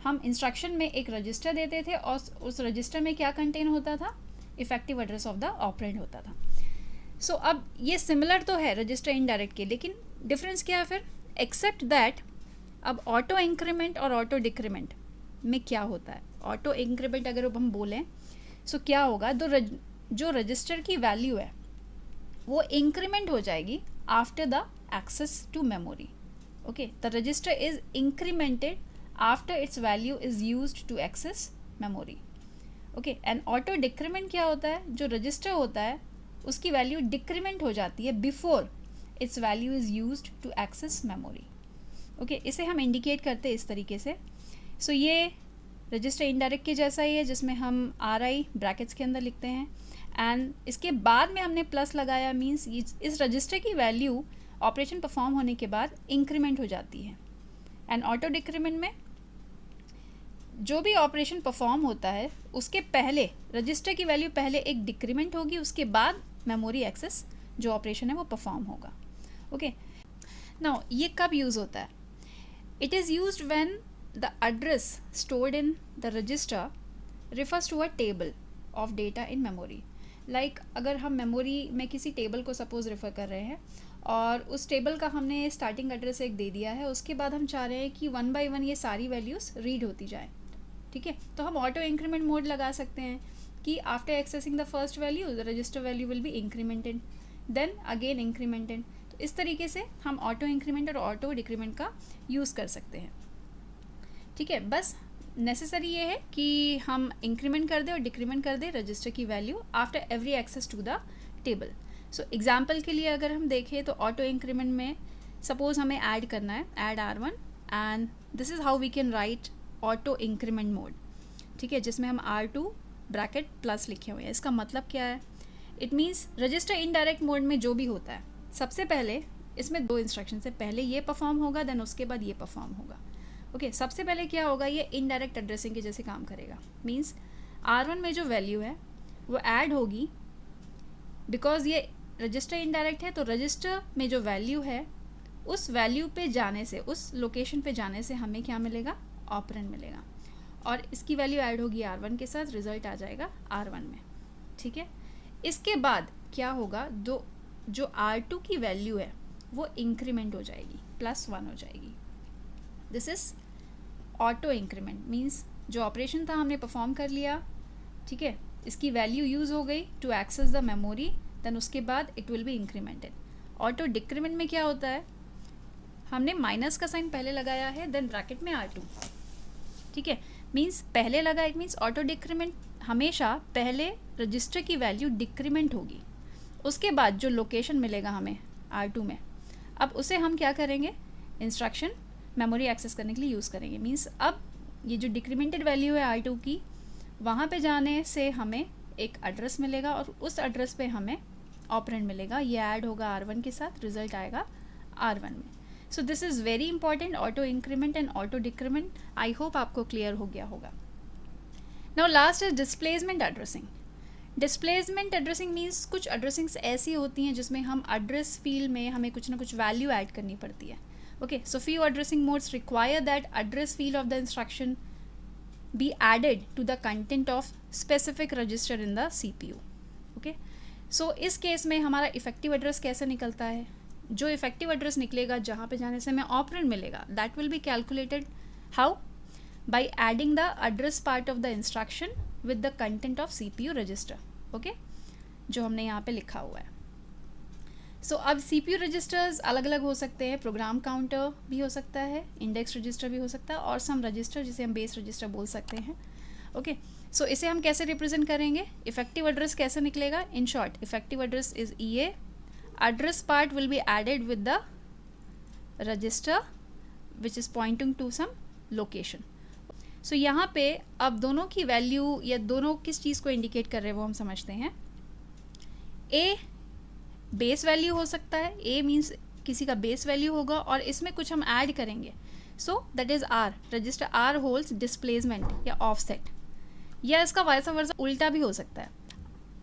हम इंस्ट्रक्शन में एक रजिस्टर देते थे और उस रजिस्टर में क्या कंटेन होता था, effective address of the operand होता था. सो अब ये सिमिलर तो है रजिस्टर इनडायरेक्ट के, लेकिन डिफरेंस क्या है फिर, एक्सेप्ट दैट अब ऑटो इंक्रीमेंट और ऑटो डिक्रीमेंट में क्या होता है. ऑटो इंक्रीमेंट अगर हम बोलें सो क्या होगा, जो रजिस्टर की वैल्यू है वो इंक्रीमेंट हो जाएगी after the access to memory. Okay the register is incremented after its value is used to access memory. Okay and auto decrement क्या होता है, जो रजिस्टर होता है उसकी वैल्यू डिक्रीमेंट हो जाती है before its value is used to access memory. Okay इसे हम इंडिकेट करते हैं इस तरीके से. सो ये रजिस्टर इनडायरेक्ट के जैसा ही है जिसमें हम RI ब्रैकेट्स के अंदर लिखते हैं एंड इसके बाद में हमने प्लस लगाया. मीन्स इस रजिस्टर की वैल्यू ऑपरेशन परफॉर्म होने के बाद इंक्रीमेंट हो जाती है. एंड ऑटो डिक्रीमेंट में जो भी ऑपरेशन परफॉर्म होता है उसके पहले रजिस्टर की वैल्यू पहले एक डिक्रीमेंट होगी, उसके बाद मेमोरी एक्सेस जो ऑपरेशन है वो परफॉर्म होगा. ओके नाउ ये कब यूज़ होता है, it is used when the address stored in the register refers to a table of data in memory. Like अगर हम मेमोरी में किसी टेबल को सपोज रेफ़र कर रहे हैं और उस टेबल का हमने स्टार्टिंग एड्रेस एक दे दिया है, उसके बाद हम चाह रहे हैं कि 1 by 1 ये सारी वैल्यूज़ रीड होती जाए. ठीक है तो हम ऑटो इंक्रीमेंट मोड लगा सकते हैं कि after accessing the first value the register value will be incremented then again incremented. तो इस तरीके से हम ऑटो इंक्रीमेंट और ऑटो डिक्रीमेंट का यूज़ कर सकते हैं. ठीक है बस नेसेसरी ये है कि हम इंक्रीमेंट कर दें और डिक्रीमेंट कर दें रजिस्टर की value after every access to the table. So example के लिए अगर हम देखें तो ऑटो इंक्रीमेंट में सपोज हमें ऐड करना है, add R1 and this is how we can write auto increment mode. ठीक है जिसमें हम R2 ब्रैकेट प्लस लिखे हुए हैं. इसका मतलब क्या है, it means register indirect mode में जो भी होता है सबसे पहले इसमें 2 इंस्ट्रक्शन है, पहले ये परफॉर्म होगा देन उसके बाद ये परफॉर्म होगा। ओके, सबसे पहले क्या होगा, ये इनडायरेक्ट एड्रेसिंग के जैसे काम करेगा। मीन्स R1 में जो वैल्यू है वो ऐड होगी, बिकॉज ये रजिस्टर इनडायरेक्ट है, तो रजिस्टर में जो वैल्यू है उस वैल्यू पे जाने से, उस लोकेशन पे जाने से हमें क्या मिलेगा, ऑपरेंड मिलेगा, और इसकी वैल्यू ऐड होगी R1 के साथ, रिजल्ट आ जाएगा R1 में। ठीक है, इसके बाद क्या होगा, जो R2 की वैल्यू है वो इंक्रीमेंट हो जाएगी, +1 हो जाएगी। This is auto increment, means जो ऑपरेशन था हमने परफॉर्म कर लिया, ठीक है, इसकी वैल्यू यूज़ हो गई to access the memory, then उसके बाद it will be incremented. Auto decrement में क्या होता है, हमने माइनस का साइन पहले लगाया है, देन ब्रैकेट में R2, ठीक है, मीन्स पहले लगा, इट मीन्स ऑटो डिक्रीमेंट हमेशा पहले रजिस्टर की वैल्यू डिक्रीमेंट होगी, उसके बाद जो लोकेशन मिलेगा हमें R2 में, अब उसे हम क्या करेंगे, इंस्ट्रक्शन मेमोरी एक्सेस करने के लिए यूज़ करेंगे। मीन्स अब ये जो डिक्रीमेंटेड वैल्यू है R2 की, वहाँ पे जाने से हमें एक एड्रेस मिलेगा और उस एड्रेस पे हमें ऑपरेंड मिलेगा, ये ऐड होगा R1 के साथ, रिजल्ट आएगा R1 में। सो this is very important, auto increment and auto decrement. I hope आपको क्लियर हो गया होगा। Now last is displacement addressing. Displacement addressing means कुछ एड्रेसिंग्स ऐसी होती हैं जिसमें हम एड्रेस फील्ड में हमें कुछ ना कुछ वैल्यू ऐड करनी पड़ती है। Okay, so few addressing modes require that address field of the instruction be added to the content of specific register in the CPU. Okay, so इस केस में हमारा इफेक्टिव एड्रेस कैसे निकलता है, जो इफेक्टिव एड्रेस निकलेगा जहाँ पे जाने से हमें ऑपरेंड मिलेगा, that will be calculated how, by adding the address part of the instruction with the content of CPU register. Okay, जो हमने यहाँ पे लिखा हुआ है। सो अब CPU रजिस्टर्स अलग अलग हो सकते हैं, प्रोग्राम काउंटर भी हो सकता है, इंडेक्स रजिस्टर भी हो सकता है, और सम रजिस्टर जिसे हम बेस रजिस्टर बोल सकते हैं। ओके, सो इसे हम कैसे रिप्रेजेंट करेंगे, इफेक्टिव एड्रेस कैसे निकलेगा, in short effective address is EA, address part will be added with the register which is pointing to some location. So यहाँ पे अब दोनों की वैल्यू या दोनों किस चीज़ को इंडिकेट कर रहे हैं वो हम समझते हैं। ए बेस वैल्यू हो सकता है, ए मीन्स किसी का बेस वैल्यू होगा और इसमें कुछ हम ऐड करेंगे, so that is R, register R holds displacement या ऑफसेट, या इसका वाइस वर्सा उल्टा भी हो सकता है,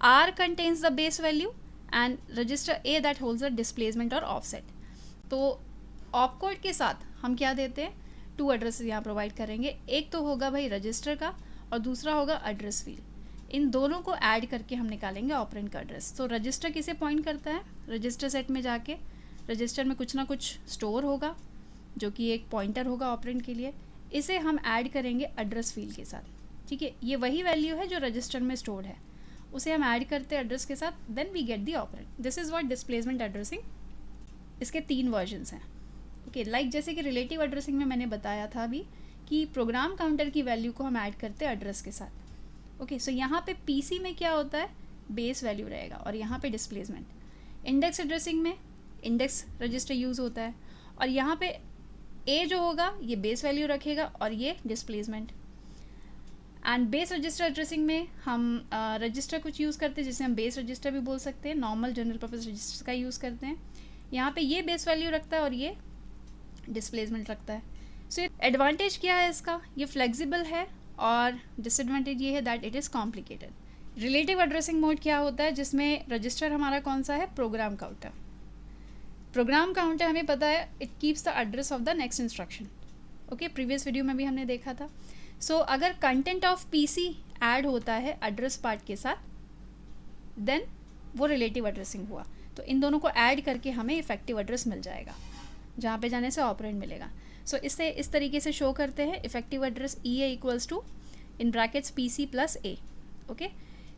R contains the base value and register A that holds the displacement और ऑफसेट। तो ऑपकोड के साथ हम क्या देते हैं, 2 एड्रेसेस यहाँ प्रोवाइड करेंगे, एक तो होगा भाई रजिस्टर का और दूसरा होगा एड्रेस फील्ड। इन दोनों को ऐड करके हम निकालेंगे ऑपरेंड का एड्रेस। तो रजिस्टर किसे पॉइंट करता है, रजिस्टर सेट में जाके रजिस्टर में कुछ ना कुछ स्टोर होगा जो कि एक पॉइंटर होगा ऑपरेंड के लिए, इसे हम ऐड करेंगे एड्रेस फील्ड के साथ। ठीक है, ये वही वैल्यू है जो रजिस्टर में स्टोर्ड है, उसे हम ऐड करते हैं एड्रेस के साथ, then we get the operand. This is what displacement addressing. इसके 3 वर्जन्स हैं। ओके, लाइक जैसे कि रिलेटिव एड्रेसिंग में मैंने बताया था अभी कि प्रोग्राम काउंटर की वैल्यू को हम ऐड करते हैं एड्रेस के साथ। ओके, सो यहाँ पे PC में क्या होता है, बेस वैल्यू रहेगा और यहाँ पे डिस्प्लेसमेंट। इंडेक्स एड्रेसिंग में इंडेक्स रजिस्टर यूज़ होता है और यहाँ पे A जो होगा ये बेस वैल्यू रखेगा और ये displacement. And base register addressing में हम रजिस्टर कुछ यूज़ करते हैं जिसे हम बेस रजिस्टर भी बोल सकते हैं, नॉर्मल जनरल पर्पस रजिस्टर का यूज़ करते हैं। यहाँ पे ये बेस वैल्यू रखता है और ये डिस्प्लेसमेंट रखता है। सो एडवांटेज क्या है इसका, ये फ्लेक्सिबल है, और डिसएडवांटेज ये है that it is complicated. Relative addressing mode क्या होता है, जिसमें रजिस्टर हमारा कौन सा है, प्रोग्राम काउंटर। प्रोग्राम काउंटर हमें पता है it keeps the address of the next instruction. Okay, previous video में भी हमने देखा था। सो अगर कंटेंट ऑफ PC ऐड होता है एड्रेस पार्ट के साथ, देन वो रिलेटिव एड्रेसिंग हुआ। तो इन दोनों को ऐड करके हमें इफेक्टिव एड्रेस मिल जाएगा जहाँ पे जाने से ऑपरेंड मिलेगा। सो इससे इस तरीके से शो करते हैं effective address EA equals to in brackets PC plus A। Okay,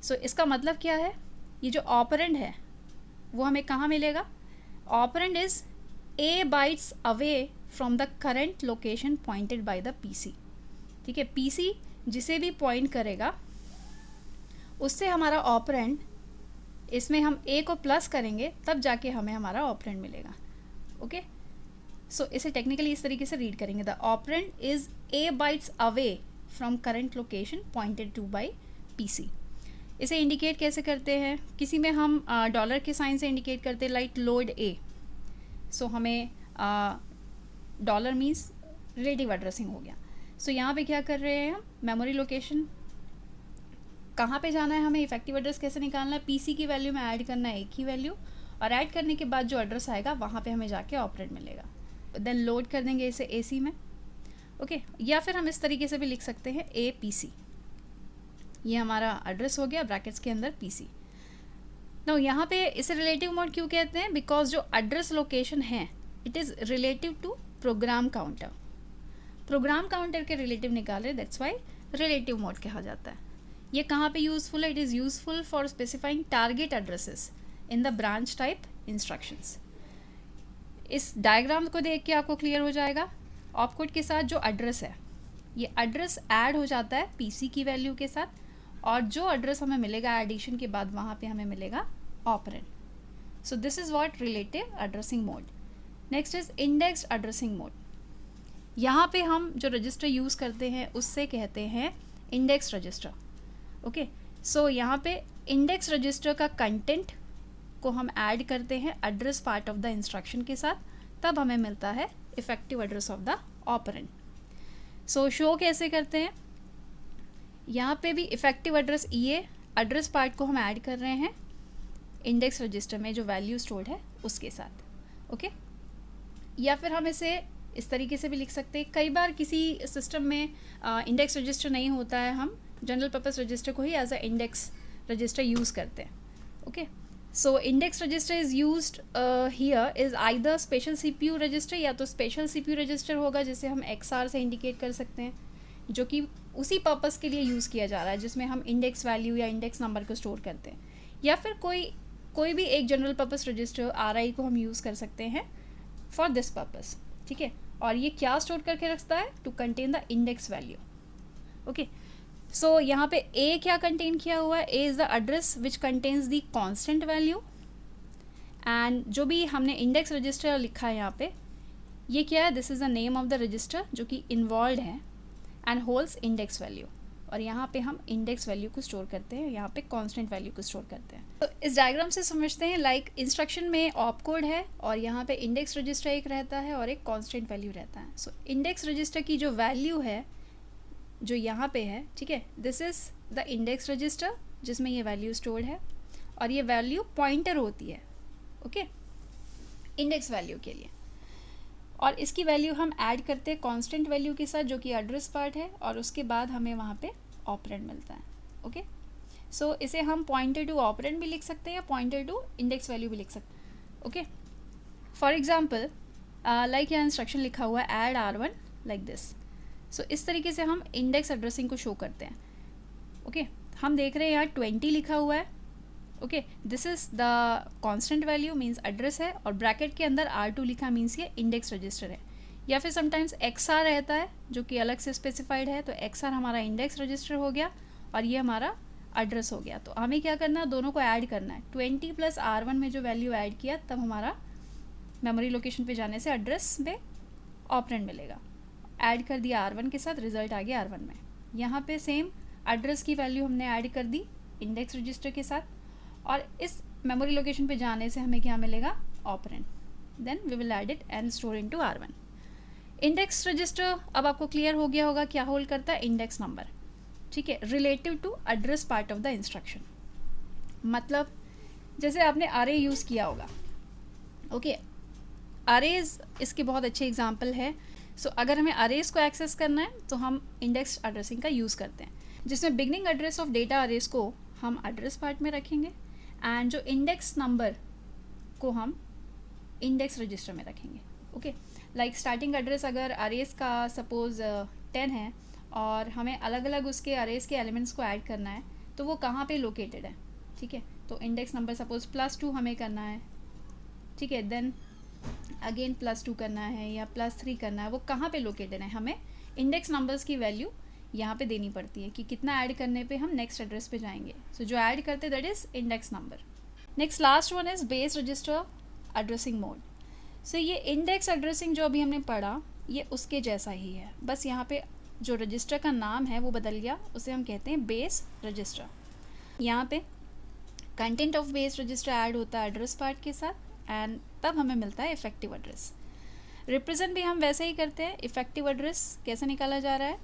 so इसका मतलब क्या है, ये जो ऑपरेंड है वो हमें कहाँ मिलेगा, operand is A bytes away from the current location pointed by the PC। ठीक है, PC जिसे भी पॉइंट करेगा उससे हमारा ऑपरेंड, इसमें हम A को प्लस करेंगे तब जाके हमें हमारा ऑपरेंड मिलेगा। ओके, सो इसे टेक्निकली इस तरीके से रीड करेंगे, the operand is A bytes away from current location pointed to by PC। इसे इंडिकेट कैसे करते हैं, किसी में हम डॉलर के साइन से इंडिकेट करते हैं, लाइक लोड A। सो हमें डॉलर मीन्स रिलेटिव एड्रेसिंग हो गया। सो यहाँ पे क्या कर रहे हैं हम, मेमोरी लोकेशन कहाँ पे जाना है, हमें इफेक्टिव एड्रेस कैसे निकालना है, पीसी की वैल्यू में ऐड करना है एक ही वैल्यू, और ऐड करने के बाद जो एड्रेस आएगा वहाँ पे हमें जाके ऑपरेंड मिलेगा। देन लोड कर देंगे इसे एसी में, ओके। या फिर हम इस तरीके से भी लिख सकते हैं ए पी सी, ये हमारा एड्रेस हो गया, ब्रैकेट्स के अंदर पीसी। नाउ यहाँ पे इसे रिलेटिव मोड क्यों कहते हैं, बिकॉज जो एड्रेस लोकेशन है it is relative to program counter, program counter के रिलेटिव निकाले, दैट्स वाई रिलेटिव मोड कहा जाता है। ये कहाँ पे यूजफुल है, it is useful for specifying target addresses in the branch type instructions. इस डायग्राम को देख के आपको क्लियर हो जाएगा, ऑपकोड के साथ जो एड्रेस है ये एड्रेस ऐड हो जाता है पीसी की वैल्यू के साथ, और जो एड्रेस हमें मिलेगा एडिशन के बाद वहाँ पे हमें मिलेगा operand. So this is what relative addressing mode. Next is indexed addressing mode. यहाँ पे हम जो रजिस्टर यूज़ करते हैं उससे कहते हैं इंडेक्स रजिस्टर, ओके। सो यहाँ पे इंडेक्स रजिस्टर का कंटेंट को हम ऐड करते हैं address part of the instruction के साथ, तब हमें मिलता है effective address of the operand. So show कैसे करते हैं, यहाँ पे भी इफेक्टिव एड्रेस ये एड्रेस पार्ट को हम ऐड कर रहे हैं इंडेक्स रजिस्टर में जो वैल्यू स्टोर्ड है उसके साथ, ओके। या फिर हम इसे इस तरीके से भी लिख सकते हैं, कई बार किसी सिस्टम में इंडेक्स रजिस्टर नहीं होता है, हम जनरल पर्पस रजिस्टर को ही as a index register use करते हैं, okay. So index register is used here is either special CPU register, या तो स्पेशल सीपीयू रजिस्टर होगा जिसे हम XR से इंडिकेट कर सकते हैं, जो कि उसी पर्पस के लिए यूज़ किया जा रहा है जिसमें हम इंडेक्स वैल्यू या इंडेक्स नंबर को स्टोर करते हैं। या फिर कोई भी एक जनरल पर्पस रजिस्टर RI को हम यूज़ कर सकते हैं फॉर दिस पर्पस, ठीक है। और ये क्या स्टोर करके रखता है, to contain the index value, okay. So यहाँ पे ए क्या कंटेन किया हुआ है, A is the address which contains the constant value, and जो भी हमने इंडेक्स रजिस्टर लिखा है यहाँ पे ये क्या है, this is the name of the register जो कि इन्वॉल्व है एंड होल्ड्स इंडेक्स वैल्यू, और यहाँ पे हम इंडेक्स वैल्यू को स्टोर करते हैं, यहाँ पे कांस्टेंट वैल्यू को स्टोर करते हैं। तो इस डायग्राम से समझते हैं, लाइक इंस्ट्रक्शन में ऑप कोड है और यहाँ पे इंडेक्स रजिस्टर एक रहता है और एक कांस्टेंट वैल्यू रहता है। सो इंडेक्स रजिस्टर की जो वैल्यू है जो यहाँ पे है, ठीक है, this is the index register जिसमें ये वैल्यू स्टोर्ड है, और ये वैल्यू पॉइंटर होती है, ओके, इंडेक्स वैल्यू के लिए। और इसकी वैल्यू हम ऐड करते हैं कांस्टेंट वैल्यू के साथ जो कि एड्रेस पार्ट है, और उसके बाद हमें वहाँ पे ऑपरेंड मिलता है, ओके। सो इसे हम पॉइंटर टू ऑपरेंड भी लिख सकते हैं या पॉइंटर टू इंडेक्स वैल्यू भी लिख सकते हैं, ओके। फॉर एग्जाम्पल लाइक यहाँ इंस्ट्रक्शन लिखा हुआ है ऐड R1 लाइक दिस। सो इस तरीके से हम इंडेक्स एड्रेसिंग को शो करते हैं, ओके। हम देख रहे हैं यहाँ 20 लिखा हुआ है, okay, this is the constant value means address है, और ब्रैकेट के अंदर R2 लिखा मींस ये इंडेक्स रजिस्टर है। या फिर समटाइम्स XR रहता है जो कि अलग से स्पेसिफाइड है, तो XR हमारा इंडेक्स रजिस्टर हो गया और ये हमारा एड्रेस हो गया। तो हमें क्या करना है, दोनों को ऐड करना है। 20 प्लस R1 में जो वैल्यू ऐड किया तब हमारा मेमोरी लोकेशन पे जाने से एड्रेस में ऑपरेंड मिलेगा। ऐड कर दिया R1 के साथ, रिजल्ट आ गया R1 में। यहाँ पे सेम एड्रेस की वैल्यू हमने ऐड कर दी इंडेक्स रजिस्टर के साथ, और इस मेमोरी लोकेशन पे जाने से हमें क्या मिलेगा, operand. Then we will add it and store into R1। Index register अब आपको क्लियर हो गया होगा क्या होल्ड करता है, इंडेक्स नंबर, ठीक है, relative to address part of the instruction. मतलब जैसे आपने अरे यूज़ किया होगा, ओके, अरेज इसके बहुत अच्छे एग्जाम्पल है। सो अगर हमें अरेज को एक्सेस करना है तो हम इंडेक्स एड्रेसिंग का यूज़ करते हैं, जिसमें beginning address of data arrays को हम एड्रेस पार्ट में रखेंगे एंड जो इंडेक्स नंबर को हम इंडेक्स रजिस्टर में रखेंगे, ओके। लाइक स्टार्टिंग एड्रेस अगर अरेज का सपोज 10 है और हमें अलग अलग उसके अरेज के एलिमेंट्स को ऐड करना है तो वो कहाँ पे लोकेटेड है, ठीक है। तो इंडेक्स नंबर सपोज +2 हमें करना है, ठीक है, देन अगेन +2 करना है या +3 करना है, वो कहाँ पे लोकेटेड है, हमें इंडेक्स नंबर्स की वैल्यू यहाँ पे देनी पड़ती है कि कितना ऐड करने पे हम नेक्स्ट एड्रेस पे जाएंगे। सो जो ऐड करते that is index number. Next last one is base register addressing mode. So ये इंडेक्स एड्रेसिंग जो अभी हमने पढ़ा ये उसके जैसा ही है, बस यहाँ पे जो रजिस्टर का नाम है वो बदल गया, उसे हम कहते हैं बेस रजिस्टर। यहाँ पे content of base register add होता है एड्रेस पार्ट के साथ, एंड तब हमें मिलता है इफेक्टिव एड्रेस। रिप्रेजेंट भी हम वैसे ही करते हैं। इफेक्टिव एड्रेस कैसे निकाला जा रहा है,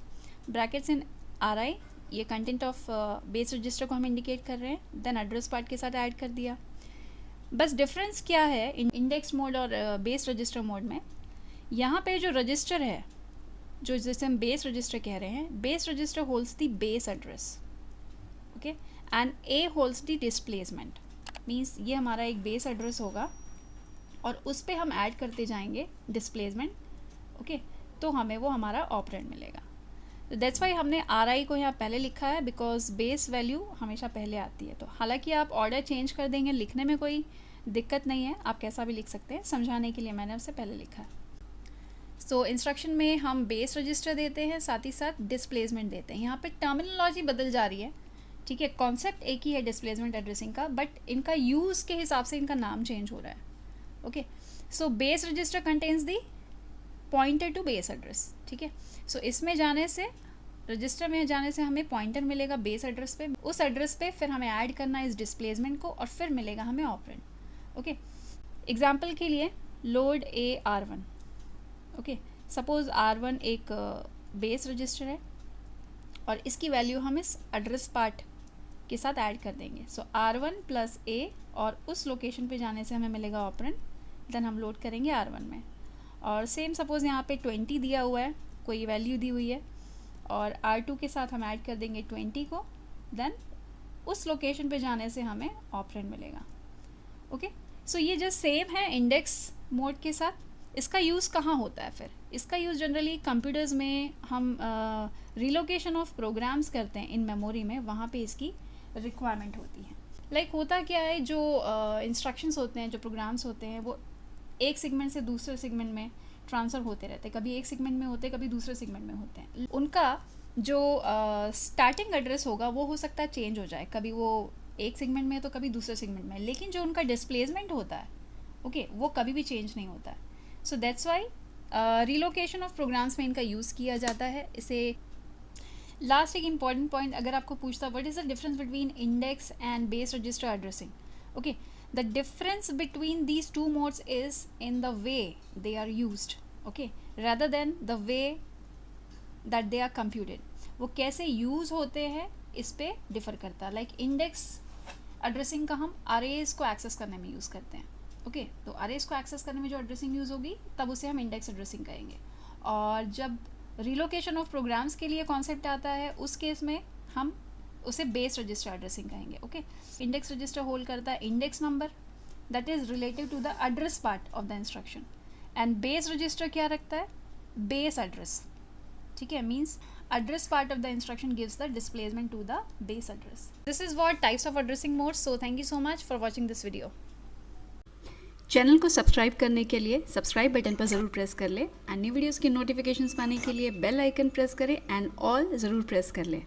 ब्रैकेट्स इन RI, ये कंटेंट ऑफ बेस रजिस्टर को हम इंडिकेट कर रहे हैं, देन एड्रेस पार्ट के साथ ऐड कर दिया। बस डिफरेंस क्या है इंडेक्स मोड और बेस रजिस्टर मोड में, यहाँ पे जो रजिस्टर है, जो जिसे हम बेस रजिस्टर कह रहे हैं, base register holds the base address, okay, and A holds the displacement. Means ये हमारा एक बेस एड्रेस होगा और उस पर हम ऐड करते जाएंगे डिस्प्लेसमेंट, ओके, तो हमें वो हमारा ऑपरेंड मिलेगा। तो दैट्स वाई हमने RI को यहाँ पहले लिखा है, बिकॉज बेस वैल्यू हमेशा पहले आती है। तो हालांकि आप ऑर्डर चेंज कर देंगे, लिखने में कोई दिक्कत नहीं है, आप कैसा भी लिख सकते हैं, समझाने के लिए मैंने उससे पहले लिखा है। सो इंस्ट्रक्शन में हम बेस रजिस्टर देते हैं, साथ ही साथ डिस्प्लेसमेंट देते हैं। यहाँ पे टर्मिनोलॉजी बदल जा रही है, ठीक है, कॉन्सेप्ट एक ही है डिस्प्लेसमेंट एड्रेसिंग का, बट इनका यूज़ के हिसाब से इनका नाम चेंज हो रहा है, okay. So base register contains the pointer to base address, ठीक है। सो इसमें जाने से, रजिस्टर में जाने से हमें पॉइंटर मिलेगा बेस एड्रेस पे, उस एड्रेस पे फिर हमें ऐड करना है इस डिस्प्लेसमेंट को और फिर मिलेगा हमें ऑपरेंड, ओके। एग्जाम्पल के लिए load A R1, okay, suppose R1 एक बेस रजिस्टर है और इसकी वैल्यू हम इस एड्रेस पार्ट के साथ ऐड कर देंगे। सो R1 प्लस A और उस लोकेशन पे जाने से हमें मिलेगा ऑपरेंड, देन हम लोड करेंगे R1 में। और सेम सपोज़ यहाँ पे 20 दिया हुआ है, कोई वैल्यू दी हुई है, और R2 के साथ हम ऐड कर देंगे 20 को, देन उस लोकेशन पे जाने से हमें ऑपरेंड मिलेगा, ओके। सो ये जस्ट सेम है इंडेक्स मोड के साथ। इसका यूज़ कहाँ होता है फिर? इसका यूज़ जनरली कंप्यूटर्स में हम रिलोकेशन ऑफ प्रोग्राम्स करते हैं इन मेमोरी में, वहाँ पे इसकी रिक्वायरमेंट होती है। लाइक होता क्या है, जो इंस्ट्रक्शंस होते हैं, जो प्रोग्राम्स होते हैं, वो एक सेगमेंट से दूसरे सेगमेंट में ट्रांसफ़र होते रहते हैं, कभी एक सेगमेंट में होते हैं, कभी दूसरे सेगमेंट में होते हैं। उनका जो स्टार्टिंग एड्रेस होगा वो हो सकता है चेंज हो जाए, कभी वो एक सेगमेंट में है तो कभी दूसरे सेगमेंट में, लेकिन जो उनका डिस्प्लेसमेंट होता है, ओके, वो कभी भी चेंज नहीं होता है। So that's why relocation of programs में इनका यूज़ किया जाता है। इसे लास्ट एक इम्पॉर्टेंट पॉइंट अगर आपको पूछता, what is the difference between index and base register addressing, okay, the difference between these two modes is in the way they are used, okay, rather than the way that they are computed. वो कैसे use होते हैं इस पे differ करता है। Like index addressing का हम अरेज को एक्सेस करने में यूज़ करते हैं, ओके, तो अरेज को एक्सेस करने में जो एड्रेसिंग यूज़ होगी तब उसे हम इंडेक्स एड्रेसिंग कहेंगे। और जब रिलोकेशन ऑफ प्रोग्राम्स के लिए कॉन्सेप्ट आता है, उस केस में हम उसे बेस रजिस्टर एड्रेसिंग कहेंगे, ओके। इंडेक्स रजिस्टर होल्ड करता है index number that is relative to the address part of the instruction, and base register क्या रखता है, बेस एड्रेस, ठीक है, means address part of the instruction gives the displacement to the base address. This is what types of addressing modes. So thank you so much for watching this video. Channel को subscribe करने के लिए subscribe button पर ज़रूर press कर ले, and new videos की notifications पाने के लिए बेल आइकन प्रेस करें एंड ऑल ज़रूर प्रेस कर लें।